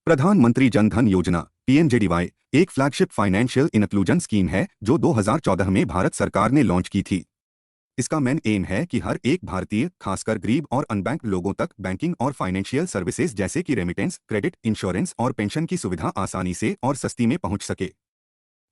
प्रधानमंत्री जन धन योजना पीएमजेडीवाई एक फ्लैगशिप फाइनेंशियल इंक्लूजन स्कीम है जो 2014 में भारत सरकार ने लॉन्च की थी। इसका मेन एम है कि हर एक भारतीय, खासकर गरीब और अनबैंक्ड लोगों तक बैंकिंग और फाइनेंशियल सर्विसेज जैसे कि रेमिटेंस, क्रेडिट, इंश्योरेंस और पेंशन की सुविधा आसानी से और सस्ती में पहुंच सके।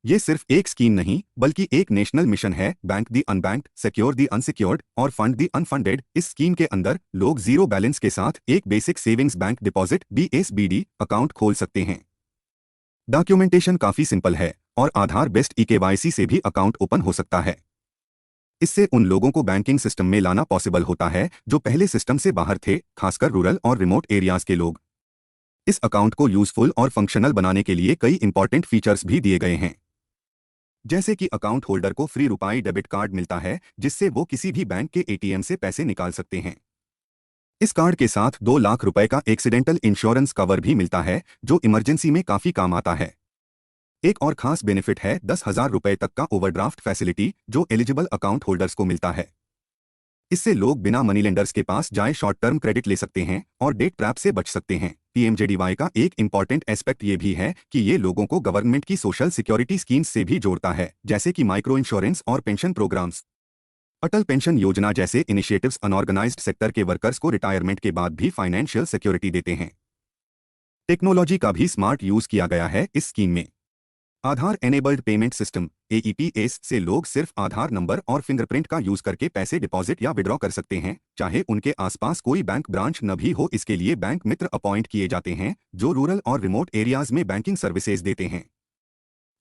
ये सिर्फ एक स्कीम नहीं बल्कि एक नेशनल मिशन है। बैंक दी अनबैंक्ड, सिक्योर दी अनसिक्योर्ड और फंड दी अनफंडेड। इस स्कीम के अंदर लोग जीरो बैलेंस के साथ एक basic savings bank deposit BSBD account खोल सकते हैं। डॉक्यूमेंटेशन काफी सिंपल है और आधार बेस्ड eKYC से भी अकाउंट ओपन हो सकता है। इससे उन लोगों को बैंकिंग सिस्टम में लाना पॉसिबल होता है जो पहले सिस्टम से बाहर थे, खासकर रूरल और रिमोट एरियाज के लोग। इस अकाउंट को यूजफुल और फंक्शनल बनाने के लिए कई इंपॉर्टेंट फीचर्स भी दिए गए हैं, जैसे कि अकाउंट होल्डर को फ्री रुपये डेबिट कार्ड मिलता है जिससे वो किसी भी बैंक के ATM से पैसे निकाल सकते हैं। इस कार्ड के साथ 2 लाख रुपए का एक्सीडेंटल इंश्योरेंस कवर भी मिलता है जो इमरजेंसी में काफी काम आता है। एक और खास बेनिफिट है 10,000 रुपए तक का ओवरड्राफ्ट फैसिलिटी जो एलिजिबल अकाउंट होल्डर्स को मिलता है। इससे लोग बिना मनी लेंडर्स के पास जाए शॉर्ट टर्म क्रेडिट ले सकते हैं और डेट ट्रैप से बच सकते हैं। पीएमजेडीवाई का एक इंपॉर्टेंट एस्पेक्ट ये भी है कि ये लोगों को गवर्नमेंट की सोशल सिक्योरिटी स्कीम्स से भी जोड़ता है, जैसे कि माइक्रो इंश्योरेंस और पेंशन प्रोग्राम्स। अटल पेंशन योजना जैसे इनिशिएटिव्स अनऑर्गेनाइज्ड सेक्टर के वर्कर्स को रिटायरमेंट के बाद भी फाइनेंशियल सिक्योरिटी देते हैं। टेक्नोलॉजी का भी स्मार्ट यूज किया गया है इस स्कीम में। आधार एनेबल्ड पेमेंट सिस्टम AEPS से लोग सिर्फ आधार नंबर और फिंगरप्रिंट का यूज करके पैसे डिपॉजिट या विड्रॉ कर सकते हैं, चाहे उनके आसपास कोई बैंक ब्रांच न भी हो। इसके लिए बैंक मित्र अपॉइंट किए जाते हैं जो रूरल और रिमोट एरियाज में बैंकिंग सर्विसेज देते हैं।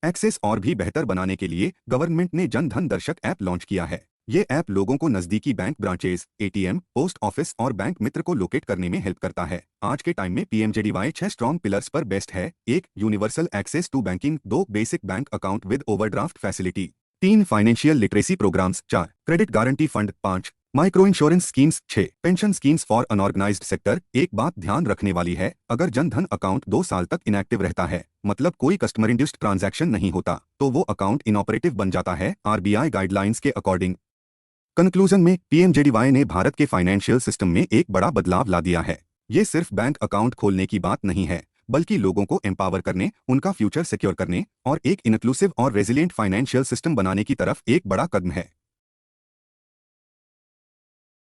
एक्सेस और भी बेहतर बनाने के लिए गवर्नमेंट ने जन धन दर्शक ऐप लॉन्च किया है। ये ऐप लोगों को नजदीकी bank branches, ATM, post office और बैंक मित्र को लोकेट करने में हेल्प करता है। आज के टाइम में पीएमजेडीवाई 6 स्ट्रॉन्ग पिलर्स पर बेस्ट है। 1 universal access to banking, 2 basic bank account with overdraft facility, 3 financial literacy programmes, 4 credit guarantee fund, 5 micro insurance schemes, 6 pension schemes for unorganised sector. एक बात ध्यान रखने वाली है, अगर जन धन अकाउंट 2 साल तक इनएक्टिव रहता है, मतलब कोई कस्टमर इंड्यूस्ड ट्रांजैक्शन नहीं होता, तो वो अकाउंट इनऑपरेटिव बन जाता है RBI गाइडलाइंस के अकॉर्डिंग। कंक्लूजन में पीएमजेडीवाई ने भारत के फाइनेंशियल सिस्टम में एक बड़ा बदलाव ला दिया है। ये सिर्फ बैंक अकाउंट खोलने की बात नहीं है बल्कि लोगों को एम्पावर करने, उनका फ्यूचर सिक्योर करने और एक इंक्लूसिव और रेजिलिएंट फाइनेंशियल सिस्टम बनाने की तरफ एक बड़ा कदम है।